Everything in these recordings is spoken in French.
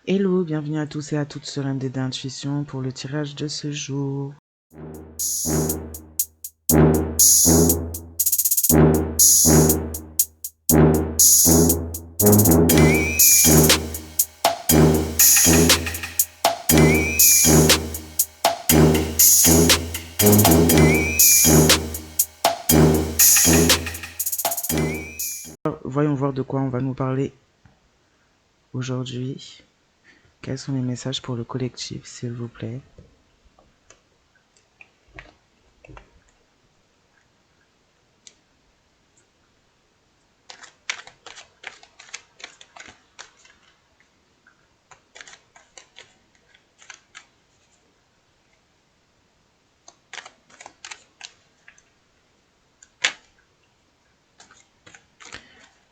Hello, bienvenue à tous et à toutes sur MDD Intuition pour le tirage de ce jour. Voyons voir de quoi on va nous parler aujourd'hui. Quels sont les messages pour le collectif, s'il vous plaît?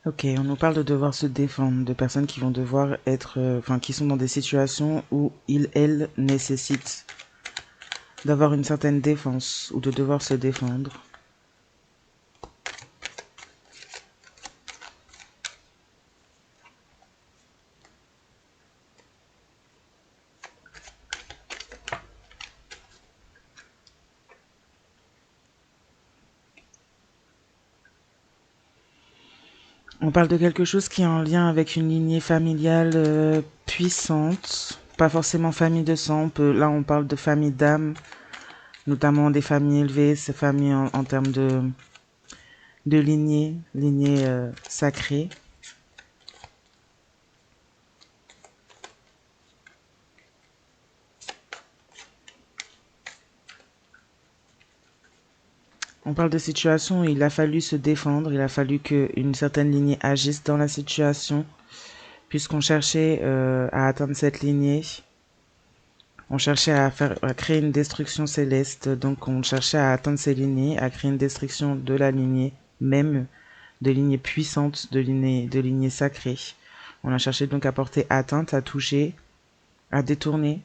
Ok, on nous parle de devoir se défendre, de personnes qui vont devoir être, qui sont dans des situations où elles nécessitent d'avoir une certaine défense ou de devoir se défendre. On parle de quelque chose qui est en lien avec une lignée familiale puissante, pas forcément famille de sang. Là, on parle de famille d'âme, notamment des familles élevées, ces familles en termes de lignée sacrée. On parle de situation où il a fallu se défendre, il a fallu qu'une certaine lignée agisse dans la situation, puisqu'on cherchait à atteindre cette lignée. On cherchait à créer une destruction céleste, donc on cherchait à atteindre ces lignées, à créer une destruction de la lignée, même de lignées puissantes, de lignées sacrées. On a cherché donc à porter atteinte, à toucher, à détourner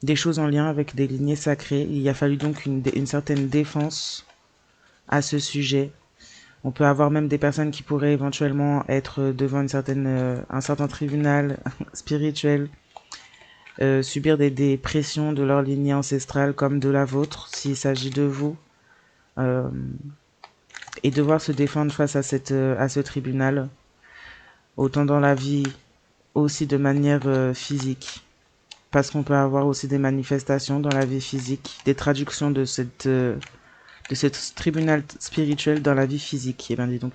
des choses en lien avec des lignées sacrées. Il a fallu donc une certaine défense à ce sujet. On peut avoir même des personnes qui pourraient éventuellement être devant un certain tribunal spirituel, subir des pressions de leur lignée ancestrale comme de la vôtre, s'il s'agit de vous, euh, et devoir se défendre face à ce tribunal, autant dans la vie, aussi de manière physique. Parce qu'on peut avoir aussi des manifestations dans la vie physique, des traductions de ce tribunal spirituel dans la vie physique. Eh bien, dis donc.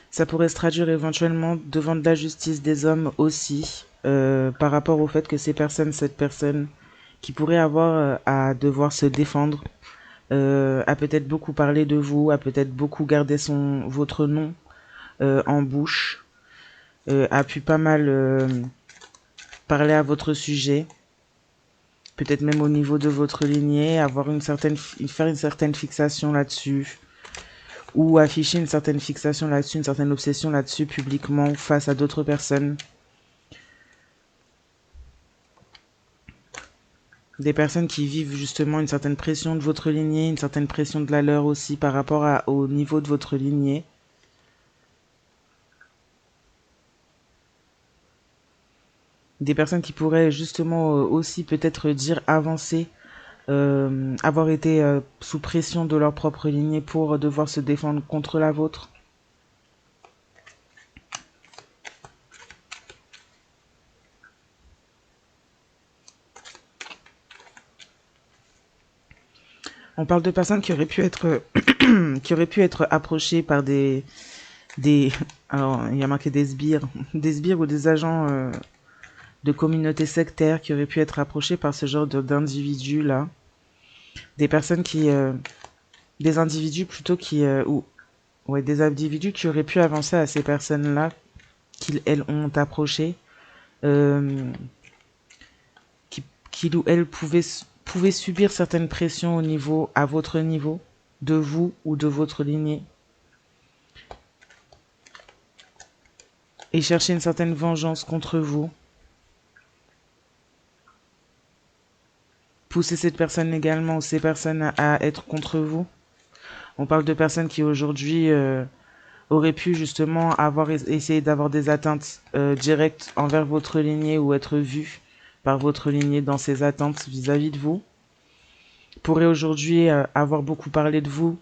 Ça pourrait se traduire éventuellement devant de la justice des hommes aussi, par rapport au fait que cette personne qui pourrait avoir à devoir se défendre, a peut-être beaucoup parlé de vous, a peut-être beaucoup gardé votre nom en bouche, a pu pas mal parler à votre sujet, peut-être même au niveau de votre lignée, faire une certaine fixation là-dessus, ou afficher une certaine fixation là-dessus, une certaine obsession là-dessus publiquement face à d'autres personnes. Des personnes qui vivent justement une certaine pression de votre lignée, une certaine pression de la leur aussi par rapport au niveau de votre lignée. Des personnes qui pourraient justement aussi peut-être dire avancer, avoir été sous pression de leur propre lignée pour devoir se défendre contre la vôtre. On parle de personnes qui auraient pu être qui auraient pu être approchées par des alors il y a marqué des sbires ou des agents de communautés sectaires qui auraient pu être approchés par ce genre d'individus là, des personnes des individus plutôt des individus qui auraient pu avancer à ces personnes là qu'ils ont approché, euh, qu'ils ou elles pouvaient subir certaines pressions à votre niveau, de vous ou de votre lignée, et chercher une certaine vengeance contre vous, pousser cette personne également ou ces personnes à être contre vous. On parle de personnes qui aujourd'hui auraient pu justement avoir essayé d'avoir des atteintes directes envers votre lignée ou être vues par votre lignée dans ces attentes vis-à-vis de vous. Pourraient aujourd'hui avoir beaucoup parlé de vous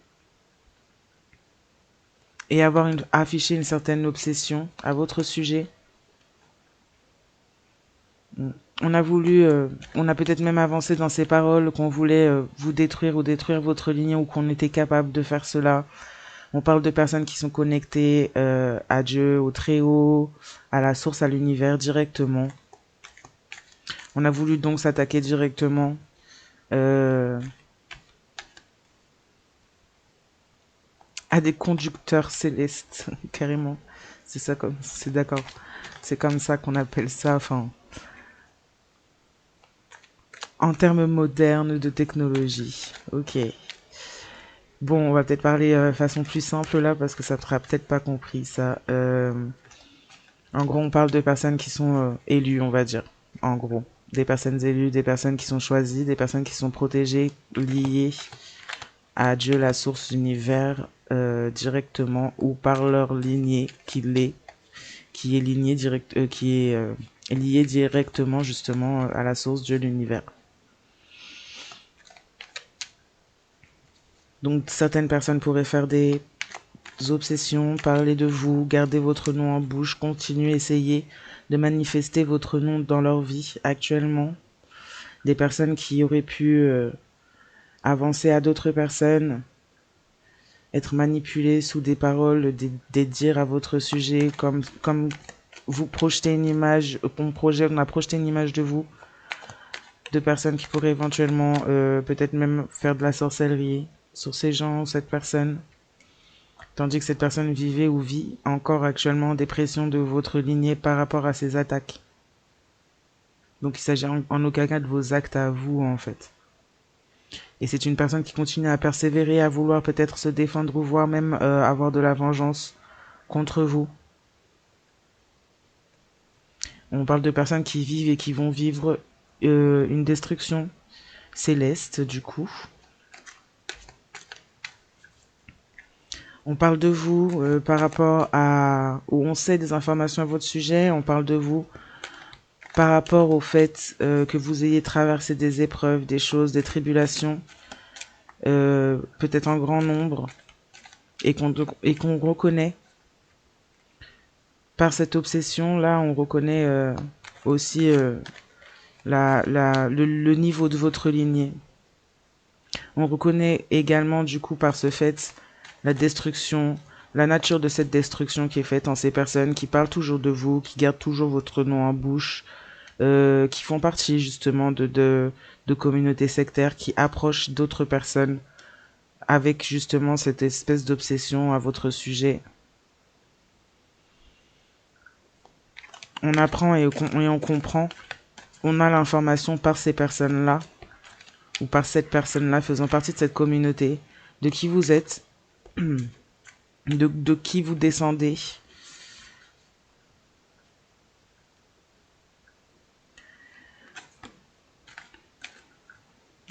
et avoir affiché une certaine obsession à votre sujet. On a voulu, on a peut-être même avancé dans ces paroles qu'on voulait vous détruire ou détruire votre lignée ou qu'on était capable de faire cela. On parle de personnes qui sont connectées à Dieu, au Très-Haut, à la source, à l'univers directement. On a voulu donc s'attaquer directement à des conducteurs célestes, carrément. C'est ça comme, c'est d'accord. C'est comme ça qu'on appelle ça, enfin, en termes modernes de technologie. Ok. Bon, on va peut-être parler de façon plus simple là parce que ça ne sera peut-être pas compris ça. En gros, on parle de personnes qui sont élues, on va dire. En gros, des personnes élues, des personnes qui sont choisies, des personnes qui sont protégées, liées à Dieu, la source, l'univers, directement ou par leur lignée qui est lignée liée directement justement à la source Dieu, l'univers. Donc certaines personnes pourraient faire des obsessions, parler de vous, garder votre nom en bouche, continuer, essayer de manifester votre nom dans leur vie actuellement. Des personnes qui auraient pu avancer à d'autres personnes, être manipulées sous des paroles, des dires à votre sujet, comme vous projetez une image, on a projeté une image de vous, de personnes qui pourraient éventuellement peut-être même faire de la sorcellerie sur ces gens, cette personne. Tandis que cette personne vivait ou vit encore actuellement en dépression de votre lignée par rapport à ces attaques. Donc il s'agit en aucun cas de vos actes à vous en fait. Et c'est une personne qui continue à persévérer, à vouloir peut-être se défendre ou voire même avoir de la vengeance contre vous. On parle de personnes qui vivent et qui vont vivre une destruction céleste du coup. On parle de vous par rapport à où on sait des informations à votre sujet. On parle de vous par rapport au fait que vous ayez traversé des épreuves, des choses, des tribulations, peut-être en grand nombre, et qu'on reconnaît par cette obsession-là, on reconnaît aussi le niveau de votre lignée. On reconnaît également du coup par ce fait la destruction, la nature de cette destruction qui est faite en ces personnes qui parlent toujours de vous, qui gardent toujours votre nom en bouche, qui font partie justement de communautés sectaires qui approchent d'autres personnes avec justement cette espèce d'obsession à votre sujet. On apprend et on comprend, on a l'information par ces personnes-là, ou par cette personne-là faisant partie de cette communauté, de qui vous êtes, de qui vous descendez.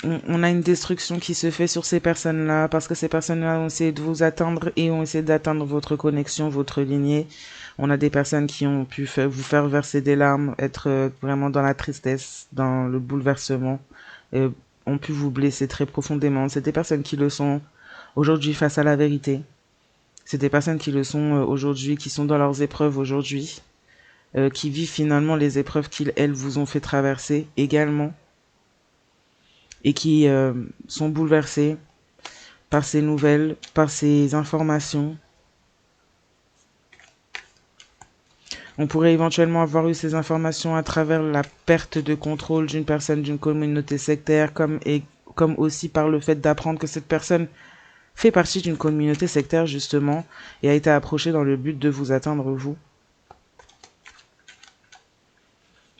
On a une destruction qui se fait sur ces personnes-là parce que ces personnes-là ont essayé de vous atteindre et ont essayé d'atteindre votre connexion, votre lignée. On a des personnes qui ont pu vous faire verser des larmes, être vraiment dans la tristesse, dans le bouleversement, ont pu vous blesser très profondément. C'est des personnes qui le sont aujourd'hui face à la vérité. C'est des personnes qui le sont aujourd'hui, qui sont dans leurs épreuves aujourd'hui, qui vivent finalement les épreuves elles vous ont fait traverser également et qui sont bouleversées par ces nouvelles, par ces informations. On pourrait éventuellement avoir eu ces informations à travers la perte de contrôle d'une personne d'une communauté sectaire, comme aussi par le fait d'apprendre que cette personne fait partie d'une communauté sectaire justement et a été approchée dans le but de vous atteindre vous.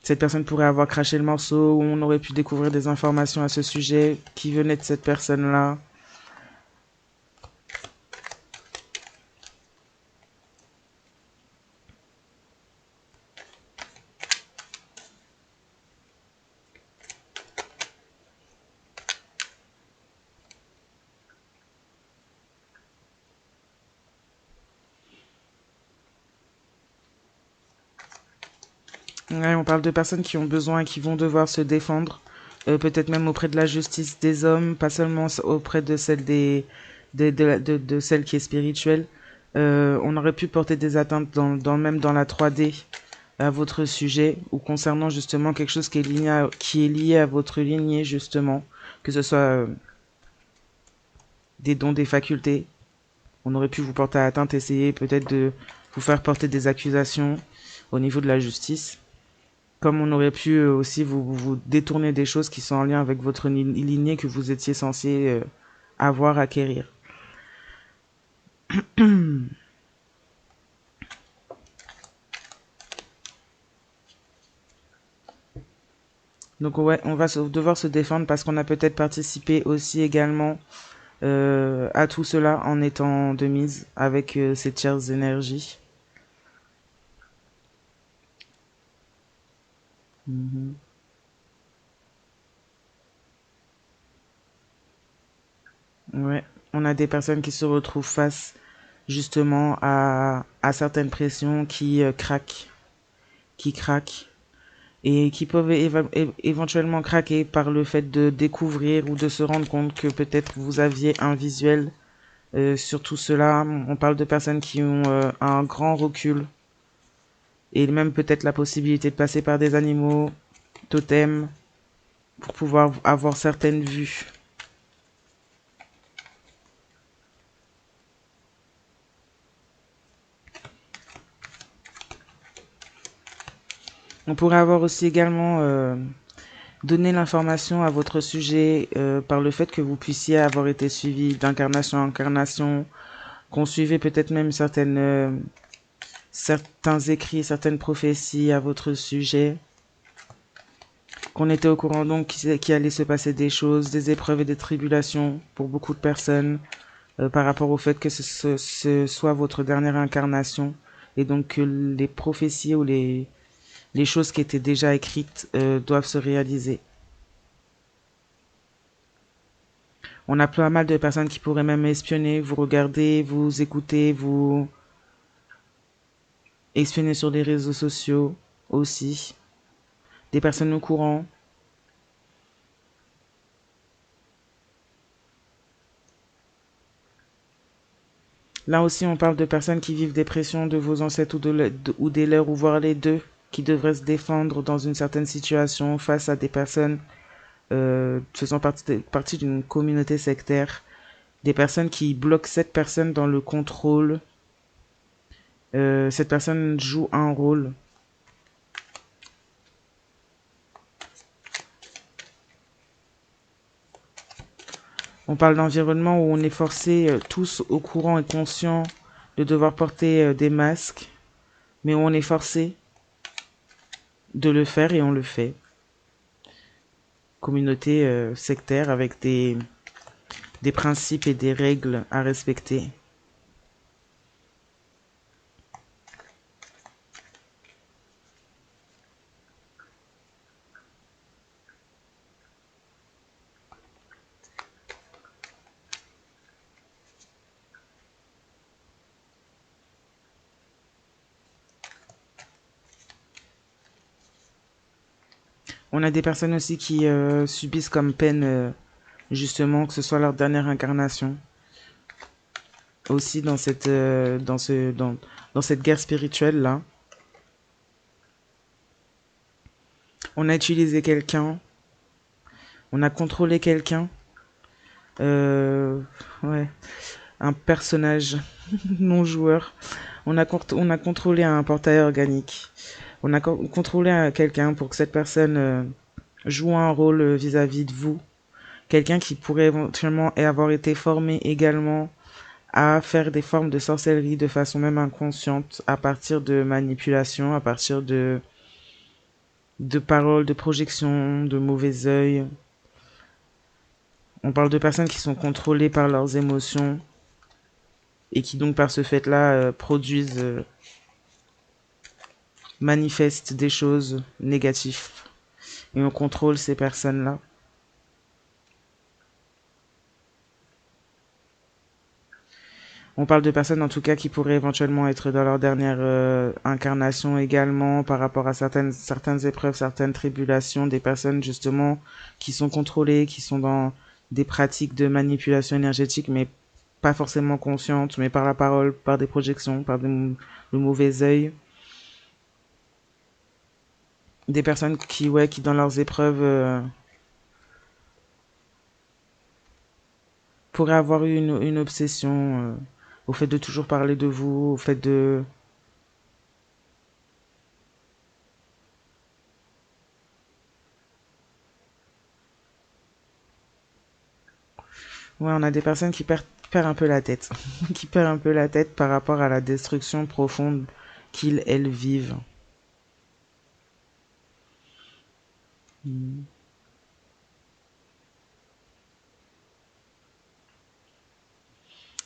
Cette personne pourrait avoir craché le morceau ou on aurait pu découvrir des informations à ce sujet qui venaient de cette personne-là. Ouais, on parle de personnes qui ont besoin et qui vont devoir se défendre, peut-être même auprès de la justice des hommes, pas seulement auprès de celle de celle qui est spirituelle. On aurait pu porter des atteintes même dans la 3D à votre sujet ou concernant justement quelque chose qui est lié à votre lignée justement, que ce soit des dons, des facultés. On aurait pu vous porter atteinte, essayer peut-être de vous faire porter des accusations au niveau de la justice. Comme on aurait pu aussi vous détourner des choses qui sont en lien avec votre lignée que vous étiez censé avoir, acquérir. Donc ouais, on va devoir se défendre parce qu'on a peut-être participé aussi également à tout cela en étant de mise avec ces tierces énergies. Mhm. Ouais, on a des personnes qui se retrouvent face justement à certaines pressions qui craquent et qui peuvent éventuellement craquer par le fait de découvrir ou de se rendre compte que peut-être vous aviez un visuel sur tout cela. On parle de personnes qui ont un grand recul et même peut-être la possibilité de passer par des animaux totems pour pouvoir avoir certaines vues. On pourrait avoir aussi également donné l'information à votre sujet par le fait que vous puissiez avoir été suivi d'incarnation en incarnation, qu'on suivait peut-être même certains écrits, certaines prophéties à votre sujet, qu'on était au courant donc qu'il allait se passer des choses, des épreuves et des tribulations pour beaucoup de personnes par rapport au fait que ce soit votre dernière incarnation et donc que les prophéties ou les choses qui étaient déjà écrites doivent se réaliser. On a pas mal de personnes qui pourraient même espionner, vous regarder, vous écouter, vous espionner sur les réseaux sociaux aussi. Des personnes au courant. Là aussi, on parle de personnes qui vivent des pressions de vos ancêtres ou des leurs, ou voire les deux, qui devraient se défendre dans une certaine situation face à des personnes faisant partie d'une communauté sectaire. Des personnes qui bloquent cette personne dans le contrôle. Cette personne joue un rôle. On parle d'environnement où on est forcé, tous au courant et conscient de devoir porter des masques, mais où on est forcé de le faire et on le fait. Communauté sectaire avec des principes et des règles à respecter. On a des personnes aussi qui subissent comme peine justement que ce soit leur dernière incarnation. Aussi dans cette guerre spirituelle là. On a utilisé quelqu'un, on a contrôlé quelqu'un, euh, ouais, un personnage non joueur. On a contrôlé un portail organique. On a contrôlé quelqu'un pour que cette personne joue un rôle vis-à-vis de vous. Quelqu'un qui pourrait éventuellement avoir été formé également à faire des formes de sorcellerie de façon même inconsciente à partir de manipulations, à partir de paroles, de projections, de mauvais œil. On parle de personnes qui sont contrôlées par leurs émotions et qui donc par ce fait-là manifestent des choses négatives. Et on contrôle ces personnes-là. On parle de personnes en tout cas qui pourraient éventuellement être dans leur dernière incarnation également par rapport à certaines épreuves, certaines tribulations, des personnes justement qui sont contrôlées, qui sont dans des pratiques de manipulation énergétique, mais pas forcément conscientes, mais par la parole, par des projections, par le mauvais œil. Des personnes qui, ouais, qui dans leurs épreuves pourraient avoir eu une obsession au fait de toujours parler de vous, au fait de... Ouais, on a des personnes qui perdent un peu la tête, qui perdent un peu la tête par rapport à la destruction profonde elles vivent. Mm.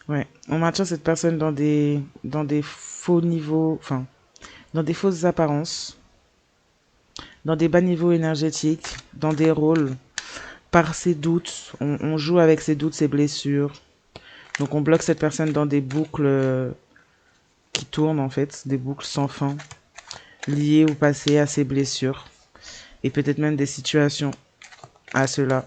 Ouais, on maintient cette personne dans des faux niveaux, enfin, dans des fausses apparences, dans des bas niveaux énergétiques, dans des rôles, par ses doutes. On joue avec ses doutes, ses blessures. Donc on bloque cette personne dans des boucles qui tournent en fait, des boucles sans fin, liées au passé, à ses blessures, et peut-être même des situations à cela.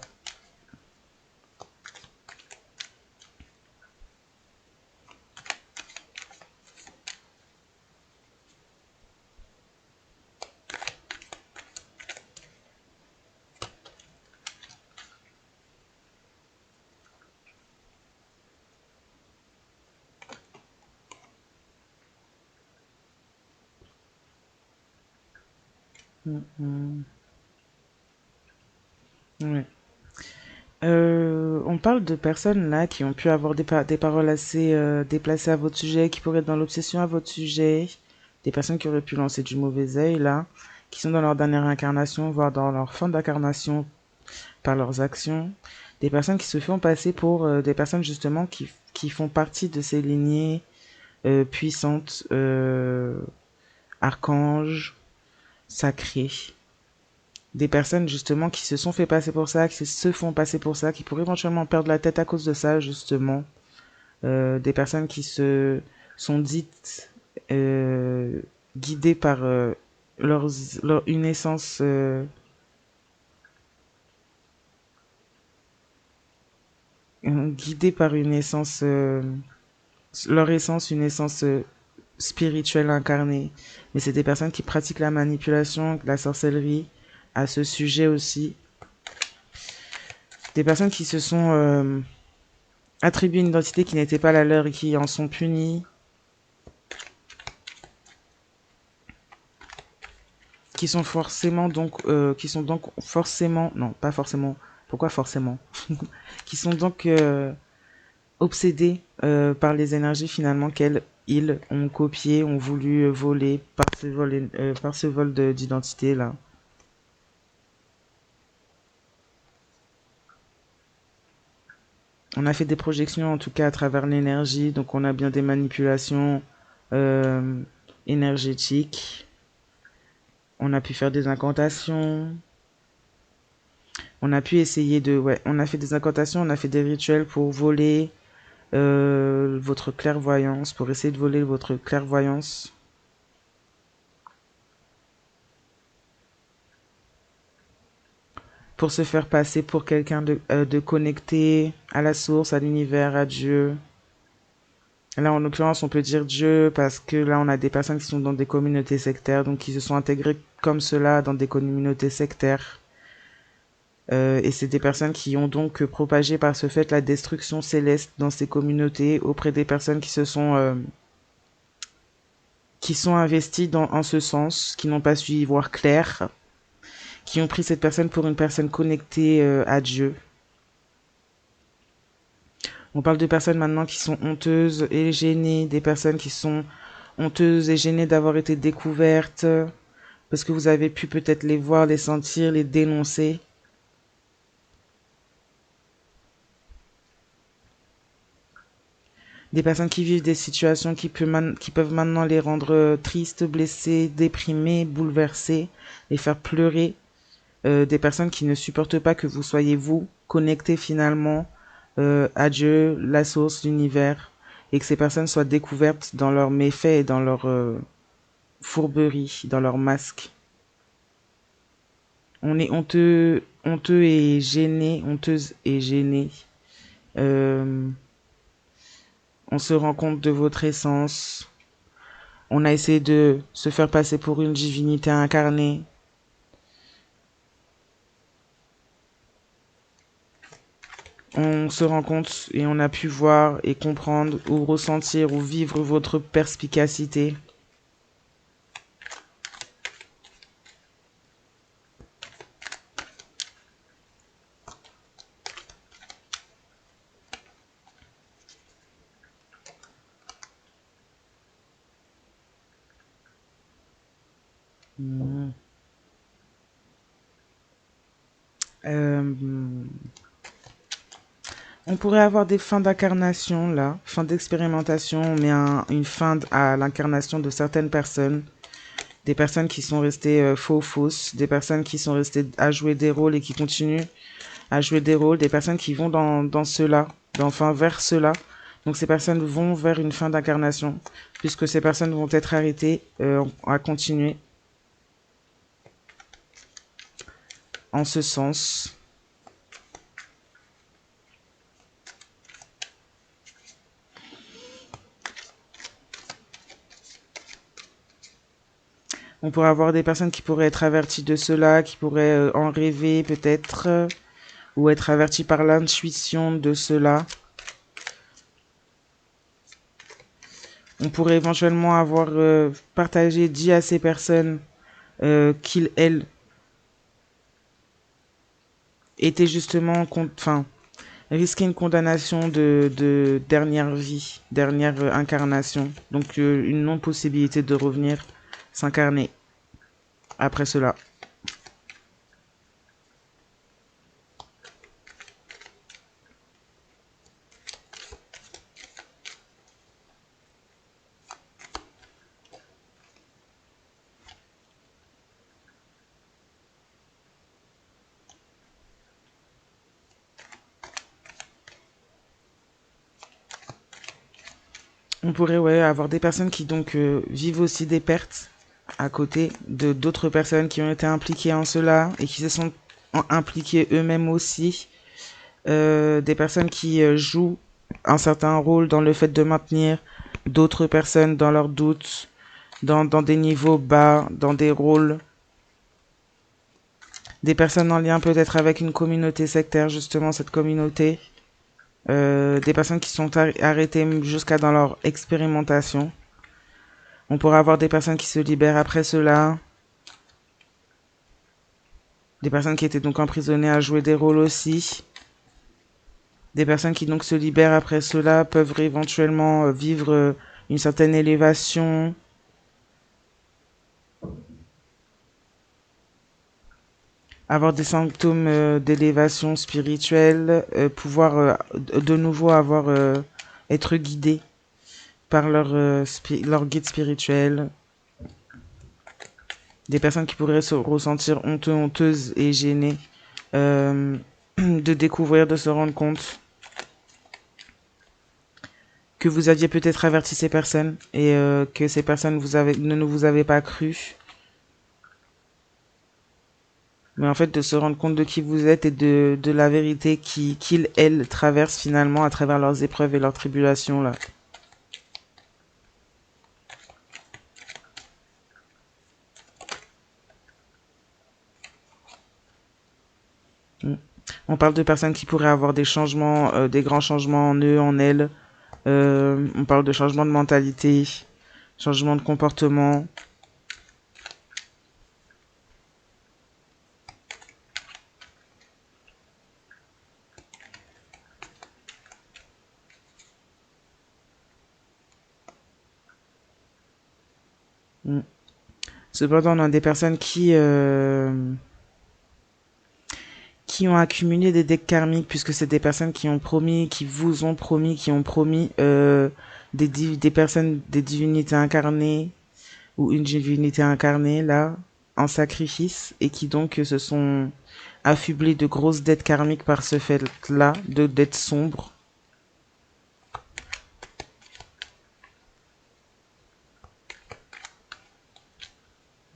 Mm, mm. Ouais. On parle de personnes là qui ont pu avoir des paroles assez déplacées à votre sujet, qui pourraient être dans l'obsession à votre sujet, des personnes qui auraient pu lancer du mauvais œil là, qui sont dans leur dernière incarnation, voire dans leur fin d'incarnation par leurs actions, des personnes qui se font passer pour des personnes justement qui font partie de ces lignées puissantes, archanges, sacrés. Des personnes justement qui se sont fait passer pour ça, qui se font passer pour ça, qui pourraient éventuellement perdre la tête à cause de ça justement. Des personnes qui se sont dites euh, guidées par leurs, une essence guidées par une essence leur essence une essence spirituelle incarnée, mais c'est des personnes qui pratiquent la manipulation, la sorcellerie à ce sujet aussi, des personnes qui se sont attribué une identité qui n'était pas la leur et qui en sont punies, qui sont donc forcément, non, pas forcément, pourquoi forcément, qui sont donc obsédés par les énergies finalement ils ont copié, ont voulu voler par ce vol d'identité là. On a fait des projections en tout cas à travers l'énergie, donc on a bien des manipulations euh, énergétiques. On a pu faire des incantations, on a pu essayer de, ouais, on a fait des incantations, on a fait des rituels pour voler votre clairvoyance, pour essayer de voler votre clairvoyance, pour se faire passer pour quelqu'un de connecté à la source, à l'univers, à Dieu. Là, en l'occurrence, on peut dire Dieu parce que là, on a des personnes qui sont dans des communautés sectaires, donc qui se sont intégrées comme cela dans des communautés sectaires. Et c'est des personnes qui ont donc propagé par ce fait la destruction céleste dans ces communautés auprès des personnes qui sont investies en ce sens, qui n'ont pas su y voir clair, qui ont pris cette personne pour une personne connectée à Dieu. On parle de personnes maintenant qui sont honteuses et gênées, des personnes qui sont honteuses et gênées d'avoir été découvertes, parce que vous avez pu peut-être les voir, les sentir, les dénoncer. Des personnes qui vivent des situations qui peuvent maintenant les rendre tristes, blessées, déprimées, bouleversées, les faire pleurer. Des personnes qui ne supportent pas que vous soyez vous connectés finalement à Dieu, la source, l'univers, et que ces personnes soient découvertes dans leurs méfaits et dans leur fourberie, dans leur masque. On est honteux et gêné, honteuse et gênée. On se rend compte de votre essence. On a essayé de se faire passer pour une divinité incarnée. On se rend compte et on a pu voir et comprendre ou ressentir ou vivre votre perspicacité. Mmh. On pourrait avoir des fins d'incarnation là, fin d'expérimentation, on met une fin à l'incarnation de certaines personnes, des personnes qui sont restées fausses, des personnes qui sont restées à jouer des rôles et qui continuent à jouer des rôles, des personnes qui vont dans cela, enfin vers cela. Donc ces personnes vont vers une fin d'incarnation, puisque ces personnes vont être arrêtées à continuer en ce sens. On pourrait avoir des personnes qui pourraient être averties de cela, qui pourraient en rêver peut-être, ou être averties par l'intuition de cela. On pourrait éventuellement avoir partagé, dit à ces personnes qu'ils, elles, étaient justement, enfin, risquaient une condamnation de dernière vie, dernière incarnation. Donc une non-possibilité de revenir s'incarner après cela. On pourrait avoir des personnes qui donc vivent aussi des pertes à côté de d'autres personnes qui ont été impliquées en cela et qui se sont impliquées eux-mêmes aussi. Des personnes qui jouent un certain rôle dans le fait de maintenir d'autres personnes dans leurs doutes, dans des niveaux bas, dans des rôles. Des personnes en lien peut-être avec une communauté sectaire, justement cette communauté. Des personnes qui sont arrêtées jusqu'à dans leur expérimentation. On pourrait avoir des personnes qui se libèrent après cela. Des personnes qui étaient donc emprisonnées à jouer des rôles aussi. Des personnes qui donc se libèrent après cela peuvent éventuellement vivre une certaine élévation. Avoir des symptômes d'élévation spirituelle, pouvoir de nouveau être guidé par leur guide spirituel. Des personnes qui pourraient se ressentir honteuses et gênées de découvrir, de se rendre compte que vous aviez peut-être averti ces personnes et que ces personnes ne vous avaient pas cru. Mais en fait, de se rendre compte de qui vous êtes et de la vérité qu'ils, elles, traversent finalement à travers leurs épreuves et leurs tribulations, là. On parle de personnes qui pourraient avoir des changements, des grands changements en eux, en elles. On parle de changement de mentalité, changement de comportement. Cependant, on a des personnes qui ont accumulé des decks karmiques, puisque c'est des personnes qui ont promis, qui vous ont promis, qui ont promis des personnes, des divinités incarnées, ou une divinité incarnée, là, en sacrifice, et qui donc se sont affublés de grosses dettes karmiques par ce fait-là, de dettes sombres.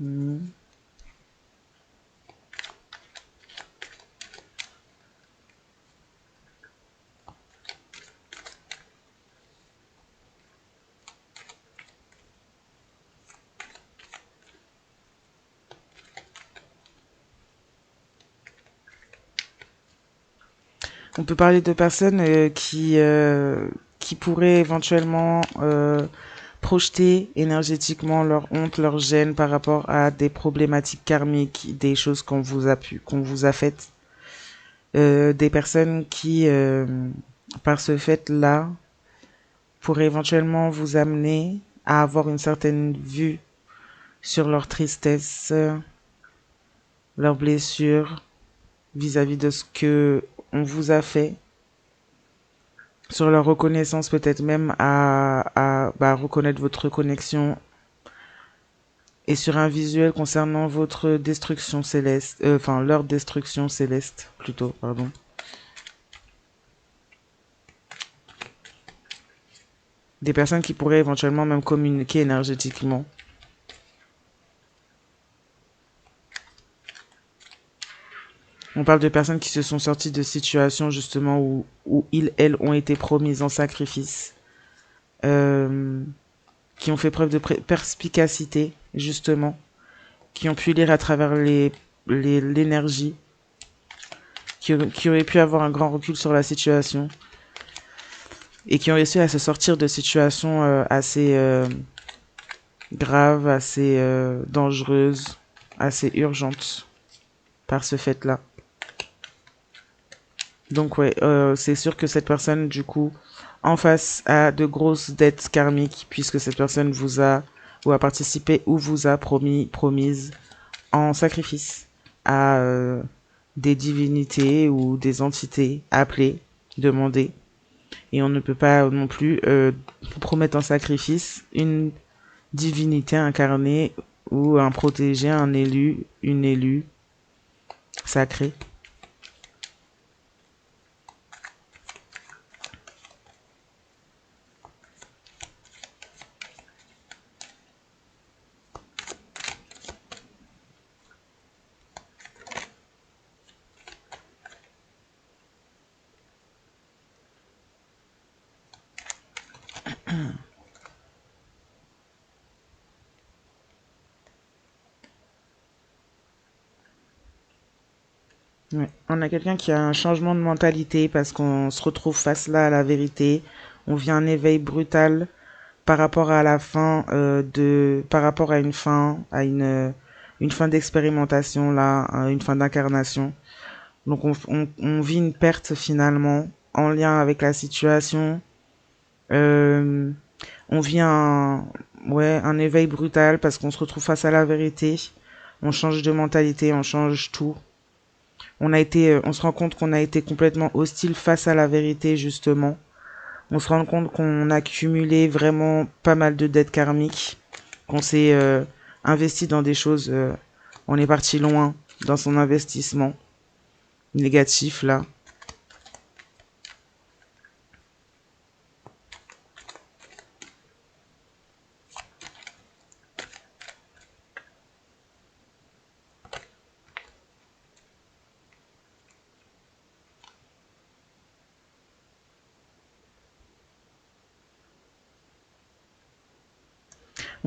Hmm. On peut parler de personnes qui pourraient éventuellement projeter énergétiquement leur honte, leur gêne par rapport à des problématiques karmiques, des choses qu'on vous a faites. Des personnes qui, par ce fait-là, pourraient éventuellement vous amener à avoir une certaine vue sur leur tristesse, leurs blessures vis-à-vis de ce que on vous a fait, sur leur reconnaissance peut-être même à reconnaître votre connexion et sur un visuel concernant votre destruction céleste, enfin leur destruction céleste plutôt, pardon. Des personnes qui pourraient éventuellement même communiquer énergétiquement. On parle de personnes qui se sont sorties de situations justement où elles ont été promises en sacrifice, euh, qui ont fait preuve de perspicacité justement, qui ont pu lire à travers l'énergie, qui auraient pu avoir un grand recul sur la situation et qui ont réussi à se sortir de situations assez graves, assez dangereuses, assez urgentes par ce fait-là. Donc ouais, c'est sûr que cette personne, du coup, en face a de grosses dettes karmiques, puisque cette personne vous a, ou a participé, ou vous a promise en sacrifice à des divinités ou des entités appelées, demandées. Et on ne peut pas non plus promettre en sacrifice une divinité incarnée ou un protégé, un élu, une élue sacrée. Ouais. On a quelqu'un qui a un changement de mentalité parce qu'on se retrouve face là à la vérité. On vit un éveil brutal par rapport à la fin par rapport à une fin d'expérimentation là, une fin d'incarnation. Donc on vit une perte finalement en lien avec la situation. Euh, on vit un éveil brutal parce qu'on se retrouve face à la vérité. On change de mentalité, on change tout. On se rend compte qu'on a été complètement hostile face à la vérité, justement. On se rend compte qu'on a cumulé vraiment pas mal de dettes karmiques, qu'on s'est investi dans des choses, on est parti loin dans son investissement négatif, là.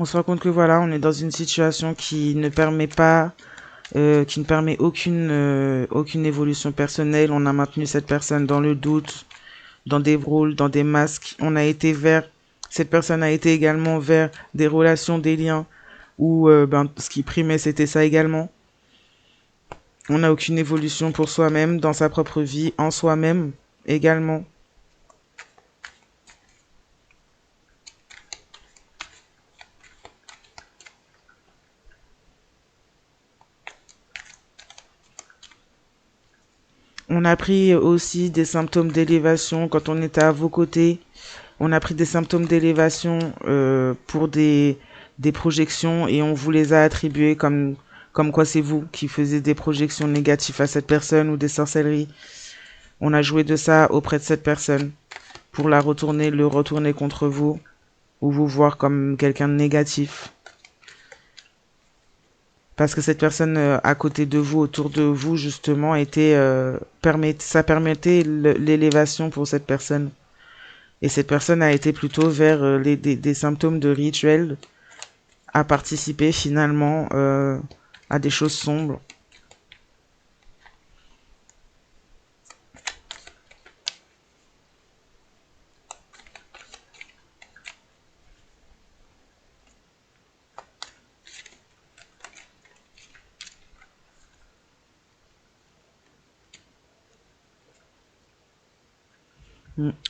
On se rend compte que voilà, on est dans une situation qui ne permet aucune évolution personnelle. On a maintenu cette personne dans le doute, dans des rôles, dans des masques. Cette personne a été également vers des relations, des liens où ce qui primait c'était ça également. On n'a aucune évolution pour soi-même, dans sa propre vie, en soi-même également. On a pris aussi des symptômes d'élévation quand on était à vos côtés. On a pris des symptômes d'élévation pour des projections et on vous les a attribués comme quoi c'est vous qui faisiez des projections négatives à cette personne ou des sorcelleries. On a joué de ça auprès de cette personne pour le retourner contre vous ou vous voir comme quelqu'un de négatif. Parce que cette personne à côté de vous, autour de vous, justement, ça permettait l'élévation pour cette personne. Et cette personne a été plutôt vers des symptômes de rituel, à participer finalement à des choses sombres.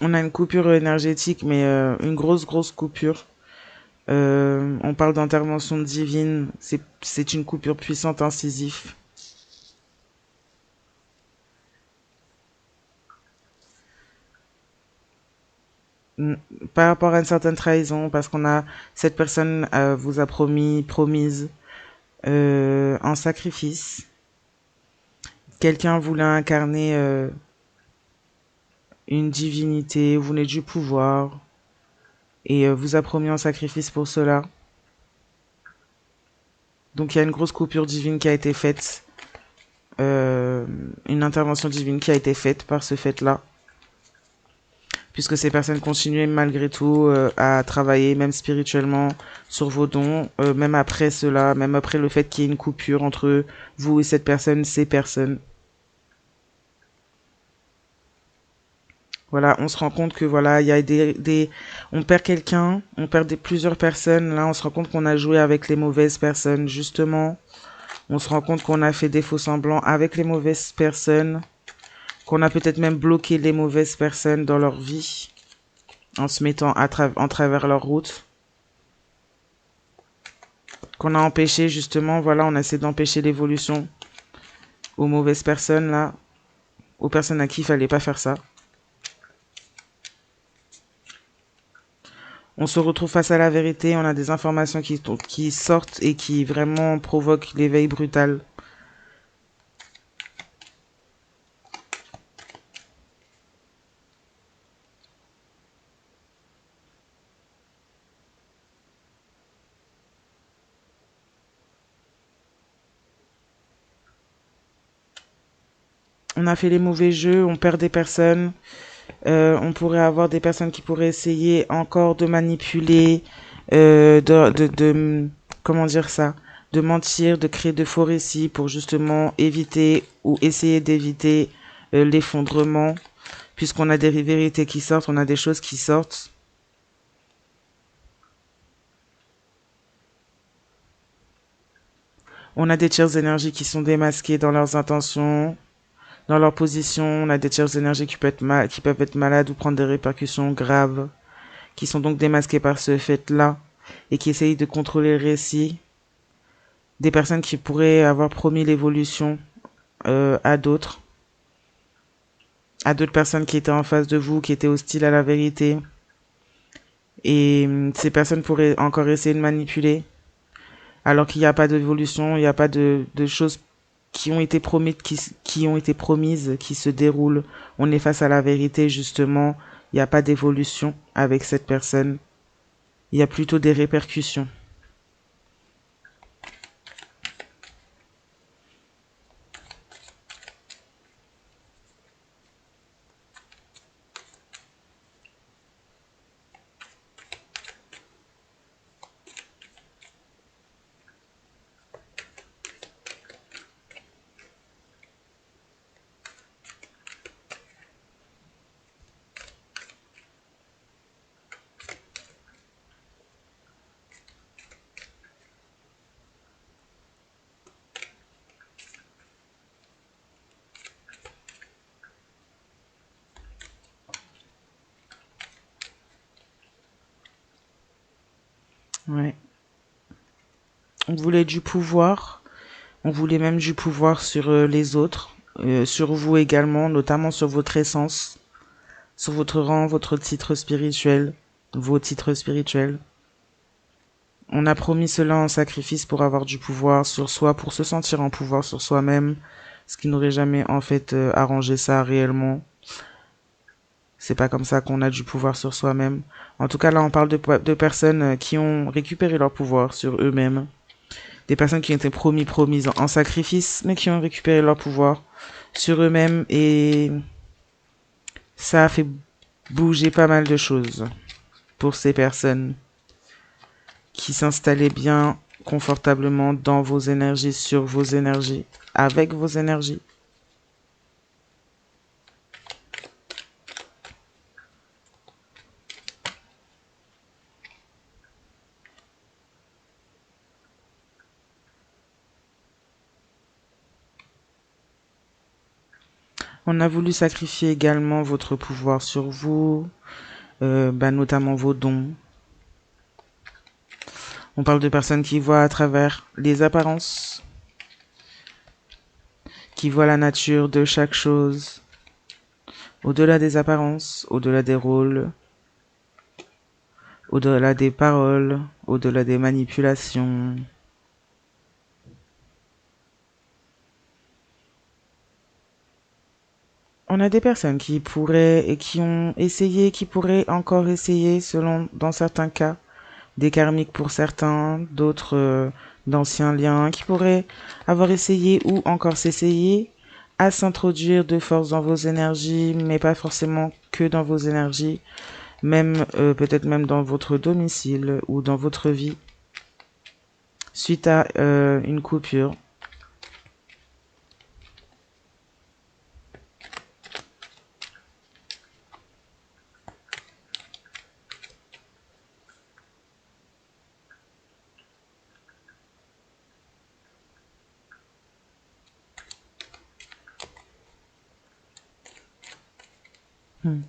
On a une coupure énergétique, mais une grosse coupure. On parle d'intervention divine. C'est une coupure puissante, incisive. Mm. Par rapport à une certaine trahison, parce qu'on a cette personne vous a promise un sacrifice. Quelqu'un voulait incarner une divinité, voulait du pouvoir et vous a promis un sacrifice pour cela. Donc il y a une grosse coupure divine qui a été faite, une intervention divine qui a été faite par ce fait-là, puisque ces personnes continuaient malgré tout à travailler, même spirituellement, sur vos dons, même après cela, même après le fait qu'il y ait une coupure entre vous et cette personne, ces personnes. Voilà, on se rend compte que voilà, il y a on perd quelqu'un, on perd plusieurs personnes. Là, on se rend compte qu'on a joué avec les mauvaises personnes, justement. On se rend compte qu'on a fait des faux semblants avec les mauvaises personnes, qu'on a peut-être même bloqué les mauvaises personnes dans leur vie en se mettant en travers leur route, qu'on a empêché justement, voilà, on a essayé d'empêcher l'évolution aux mauvaises personnes là, aux personnes à qui il fallait pas faire ça. On se retrouve face à la vérité, on a des informations qui sortent et qui vraiment provoquent l'éveil brutal. On a fait les mauvais jeux, on perd des personnes, on pourrait avoir des personnes qui pourraient essayer encore de manipuler, comment dire ça, de mentir, de créer de faux récits pour justement éviter ou essayer d'éviter l'effondrement, puisqu'on a des vérités qui sortent, on a des choses qui sortent. On a des tiers énergies qui sont démasquées dans leurs intentions, dans leur position. On a des tiers énergies qui peuvent être malades ou prendre des répercussions graves, qui sont donc démasquées par ce fait-là et qui essayent de contrôler le récit. Des personnes qui pourraient avoir promis l'évolution à d'autres personnes qui étaient en face de vous, qui étaient hostiles à la vérité. Et ces personnes pourraient encore essayer de manipuler, alors qu'il n'y a pas d'évolution, il n'y a pas de choses qui ont été promises, qui ont été promises, qui se déroulent. On est face à la vérité, justement. Il n'y a pas d'évolution avec cette personne. Il y a plutôt des répercussions. Ouais. On voulait du pouvoir. On voulait même du pouvoir sur les autres, sur vous également, notamment sur votre essence, sur votre rang, votre titre spirituel, vos titres spirituels. On a promis cela en sacrifice pour avoir du pouvoir sur soi, pour se sentir en pouvoir sur soi-même, ce qui n'aurait jamais en fait arrangé ça réellement. C'est pas comme ça qu'on a du pouvoir sur soi-même. En tout cas, là, on parle de personnes qui ont récupéré leur pouvoir sur eux-mêmes, Des personnes qui ont été promises en sacrifice, mais qui ont récupéré leur pouvoir sur eux-mêmes et ça a fait bouger pas mal de choses pour ces personnes qui s'installaient bien confortablement dans vos énergies, sur vos énergies, avec vos énergies. On a voulu sacrifier également votre pouvoir sur vous, notamment vos dons. On parle de personnes qui voient à travers les apparences, qui voient la nature de chaque chose, au-delà des apparences, au-delà des rôles, au-delà des paroles, au-delà des manipulations. On a des personnes qui pourraient et qui ont essayé, qui pourraient encore essayer, selon, dans certains cas, des karmiques pour certains, d'autres d'anciens liens, qui pourraient avoir essayé ou encore s'essayer à s'introduire de force dans vos énergies, mais pas forcément que dans vos énergies, même peut-être même dans votre domicile ou dans votre vie, suite à une coupure. Hmm.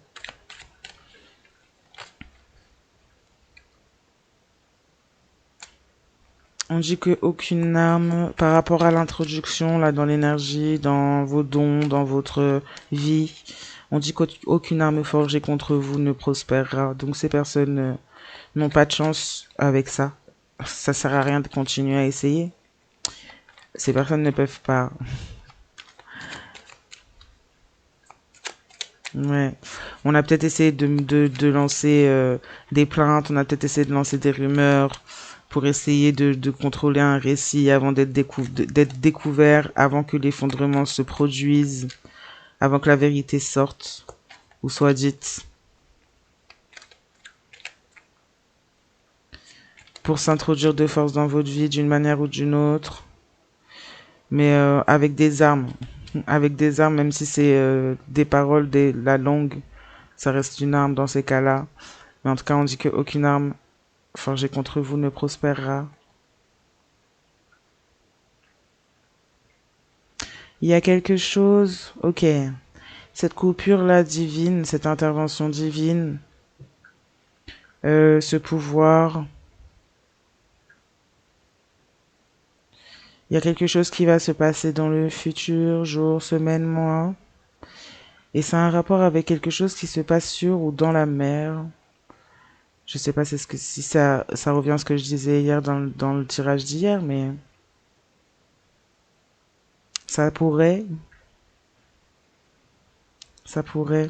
On dit que aucune arme, par rapport à l'introduction, là, dans l'énergie, dans vos dons, dans votre vie, on dit qu'aucune arme forgée contre vous ne prospérera. Donc ces personnes n'ont pas de chance avec ça. Ça sert à rien de continuer à essayer. Ces personnes ne peuvent pas. Ouais. On a peut-être essayé de lancer des plaintes, on a peut-être essayé de lancer des rumeurs pour essayer de contrôler un récit avant d'être découvert, avant que l'effondrement se produise, avant que la vérité sorte ou soit dite, pour s'introduire de force dans votre vie d'une manière ou d'une autre, mais avec des armes. Avec des armes, même si c'est des paroles, la langue, ça reste une arme dans ces cas-là. Mais en tout cas, on dit qu'aucune arme forgée contre vous ne prospérera. Il y a quelque chose, ok, cette coupure-là divine, cette intervention divine, ce pouvoir, il y a quelque chose qui va se passer dans le futur, jour, semaine, mois, et ça a un rapport avec quelque chose qui se passe sur ou dans la mer. Je sais pas si ça revient à ce que je disais hier dans le tirage d'hier, mais ça pourrait, ça pourrait.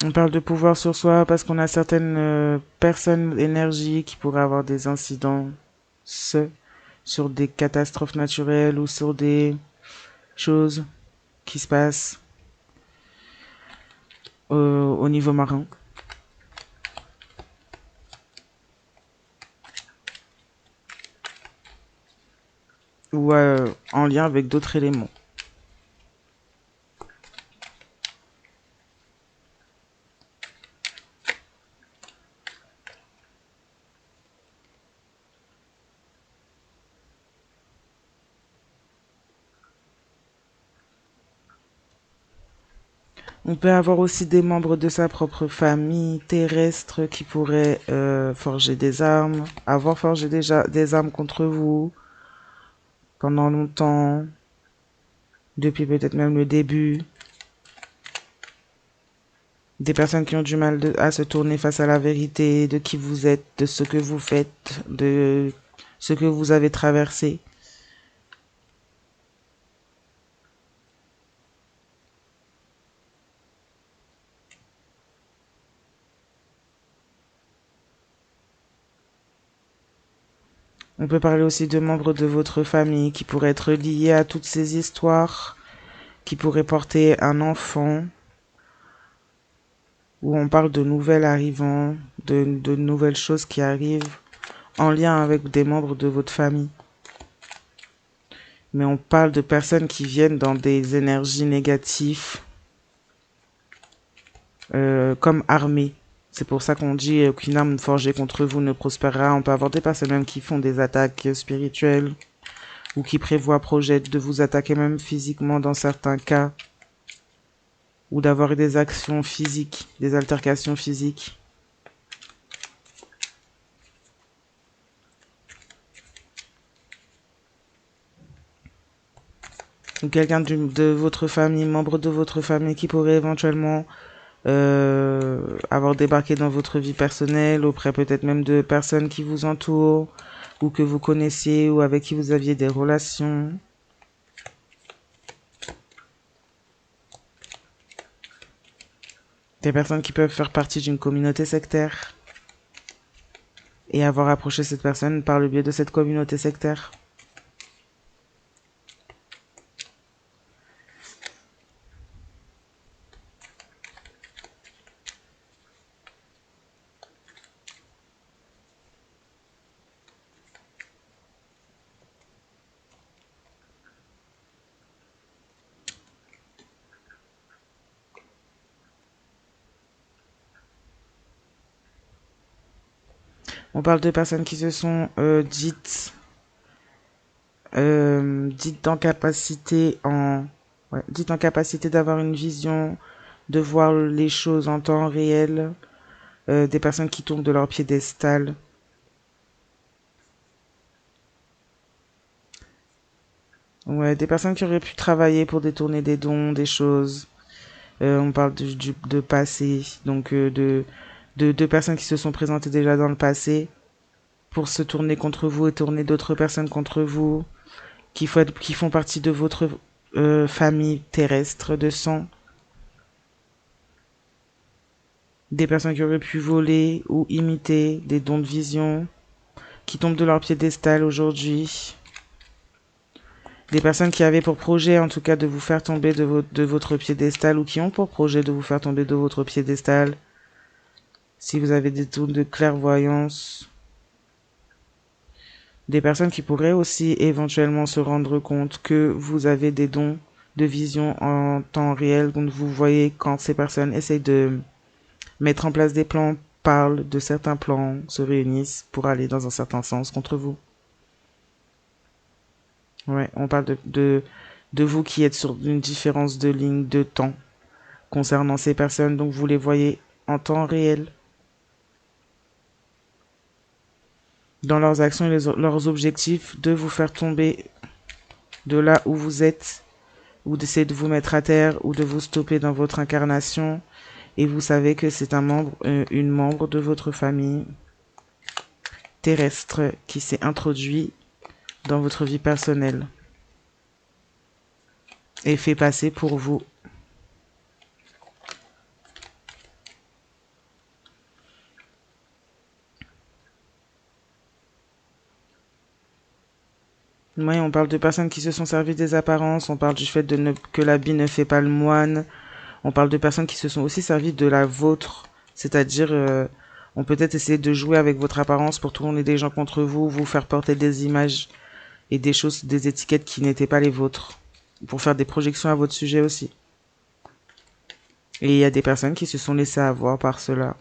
On parle de pouvoir sur soi parce qu'on a certaines personnes, énergies qui pourraient avoir des incidents sur des catastrophes naturelles ou sur des choses qui se passent au niveau marin ou en lien avec d'autres éléments. On peut avoir aussi des membres de sa propre famille terrestre qui pourraient forger des armes, avoir forgé déjà des armes contre vous pendant longtemps, depuis peut-être même le début. Des personnes qui ont du mal à se tourner face à la vérité de qui vous êtes, de ce que vous faites, de ce que vous avez traversé. On peut parler aussi de membres de votre famille qui pourraient être liés à toutes ces histoires, qui pourraient porter un enfant, où on parle de nouvelles arrivants, de nouvelles choses qui arrivent en lien avec des membres de votre famille. Mais on parle de personnes qui viennent dans des énergies négatives, comme armées. C'est pour ça qu'on dit qu'une arme forgée contre vous ne prospérera. On peut avoir des personnes même qui font des attaques spirituelles ou qui prévoient, projettent de vous attaquer même physiquement dans certains cas ou d'avoir des actions physiques, des altercations physiques. Ou quelqu'un de votre famille, membre de votre famille qui pourrait éventuellement avoir débarqué dans votre vie personnelle, auprès peut-être même de personnes qui vous entourent ou que vous connaissiez ou avec qui vous aviez des relations. Des personnes qui peuvent faire partie d'une communauté sectaire et avoir approché cette personne par le biais de cette communauté sectaire. On parle de personnes qui se sont dites en capacité dites en capacité d'avoir une vision, de voir les choses en temps réel, des personnes qui tombent de leur piédestal. Ouais, des personnes qui auraient pu travailler pour détourner des dons, des choses. On parle de passé, donc de personnes qui se sont présentées déjà dans le passé pour se tourner contre vous et tourner d'autres personnes contre vous, qui font partie de votre famille terrestre de sang. Des personnes qui auraient pu voler ou imiter des dons de vision, qui tombent de leur piédestal aujourd'hui. Des personnes qui avaient pour projet, en tout cas, de vous faire tomber de votre piédestal ou qui ont pour projet de vous faire tomber de votre piédestal. Si vous avez des dons de clairvoyance. Des personnes qui pourraient aussi éventuellement se rendre compte que vous avez des dons de vision en temps réel. Donc vous voyez quand ces personnes essayent de mettre en place des plans, parlent de certains plans, se réunissent pour aller dans un certain sens contre vous. Ouais, on parle de vous qui êtes sur une différence de ligne de temps concernant ces personnes, donc vous les voyez en temps réel dans leurs actions et leurs objectifs de vous faire tomber de là où vous êtes ou d'essayer de vous mettre à terre ou de vous stopper dans votre incarnation et vous savez que c'est un membre, une membre de votre famille terrestre qui s'est introduit dans votre vie personnelle et fait passer pour vous. Oui, on parle de personnes qui se sont servies des apparences, on parle du fait que l'habit ne fait pas le moine, on parle de personnes qui se sont aussi servies de la vôtre, c'est-à-dire on peut peut-être essayer de jouer avec votre apparence pour tourner des gens contre vous, vous faire porter des images et des choses, des étiquettes qui n'étaient pas les vôtres, pour faire des projections à votre sujet aussi. Et il y a des personnes qui se sont laissées avoir par cela.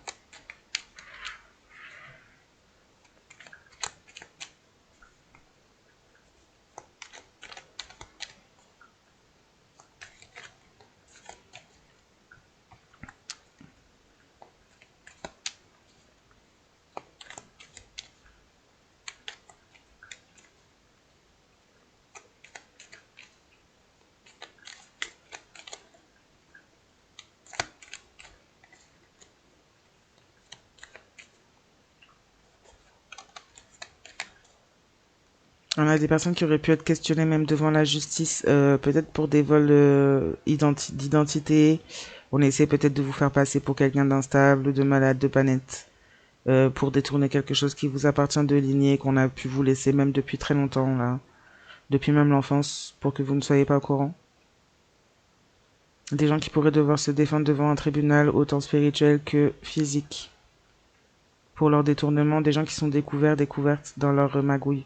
On a des personnes qui auraient pu être questionnées même devant la justice, peut-être pour des vols d'identité. On essaie peut-être de vous faire passer pour quelqu'un d'instable, de malade, de pas net. pour détourner quelque chose qui vous appartient de lignée, qu'on a pu vous laisser même depuis très longtemps, là, depuis même l'enfance, pour que vous ne soyez pas au courant. Des gens qui pourraient devoir se défendre devant un tribunal, autant spirituel que physique, pour leur détournement, des gens qui sont découvertes dans leur magouille,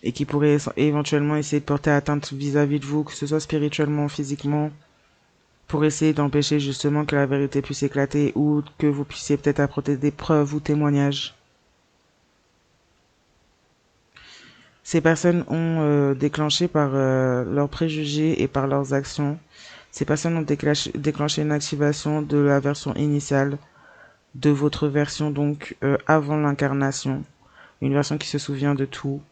et qui pourraient éventuellement essayer de porter atteinte vis-à-vis de vous, que ce soit spirituellement, physiquement, pour essayer d'empêcher justement que la vérité puisse éclater, ou que vous puissiez peut-être apporter des preuves ou témoignages. Ces personnes ont déclenché par leurs préjugés et par leurs actions. Ces personnes ont déclenché une activation de la version initiale, de votre version donc avant l'incarnation. Une version qui se souvient de tout,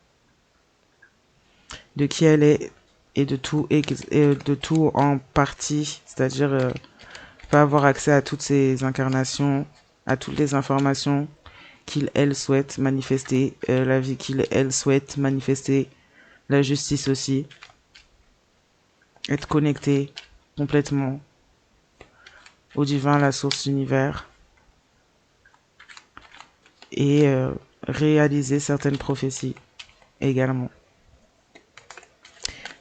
de qui elle est et de tout en partie, c'est-à-dire pas avoir accès à toutes ces incarnations, à toutes les informations qu'il, elle, souhaite manifester, la vie qu'il, elle, souhaite manifester, la justice aussi, être connecté complètement au divin, à la source d'univers, et réaliser certaines prophéties également.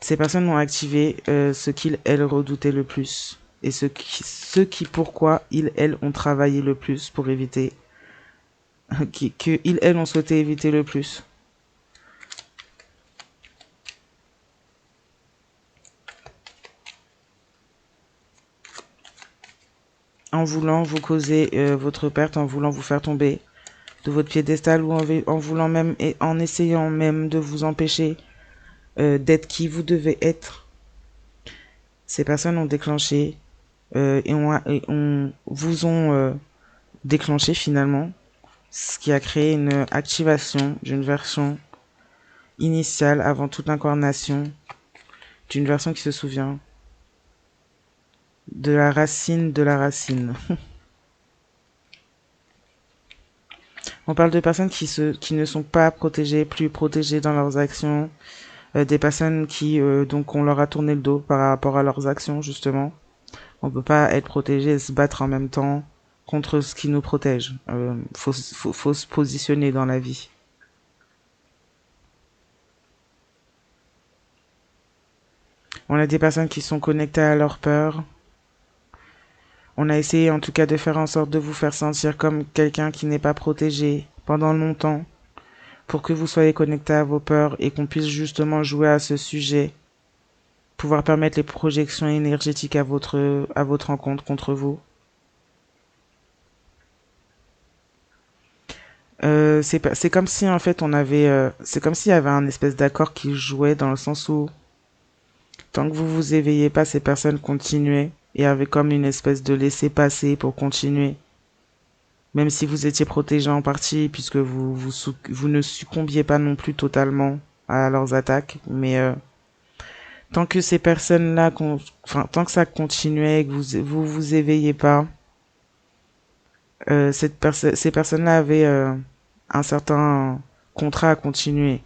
Ces personnes ont activé ce qu'ils, elles, redoutaient le plus, et ce qui pourquoi ils, elles, ont travaillé le plus pour éviter, que ils, elles, ont souhaité éviter le plus. En voulant vous causer votre perte, en voulant vous faire tomber de votre piédestal, ou en voulant même, et en essayant même de vous empêcher d'être qui vous devez être. Ces personnes ont déclenché vous ont déclenché finalement, ce qui a créé une activation d'une version initiale avant toute incarnation, d'une version qui se souvient de la racine de la racine. On parle de personnes qui ne sont pas protégées, plus protégées dans leurs actions, des personnes qui donc on leur a tourné le dos par rapport à leurs actions justement. On peut pas être protégé et se battre en même temps contre ce qui nous protège. Faut se positionner dans la vie. On a des personnes qui sont connectées à leur peur. On a essayé en tout cas de faire en sorte de vous faire sentir comme quelqu'un qui n'est pas protégé pendant longtemps, pour que vous soyez connecté à vos peurs et qu'on puisse justement jouer à ce sujet, pouvoir permettre les projections énergétiques à votre encontre contre vous. C'est comme si en fait c'est comme s'il y avait un espèce d'accord qui jouait, dans le sens où tant que vous vous éveillez pas, ces personnes continuaient et avaient comme une espèce de laisser-passer pour continuer. Même si vous étiez protégé en partie, puisque vous ne succombiez pas non plus totalement à leurs attaques, mais tant que ces personnes-là, tant que ça continuait et que vous éveillez pas, ces personnes-là avaient un certain contrat à continuer.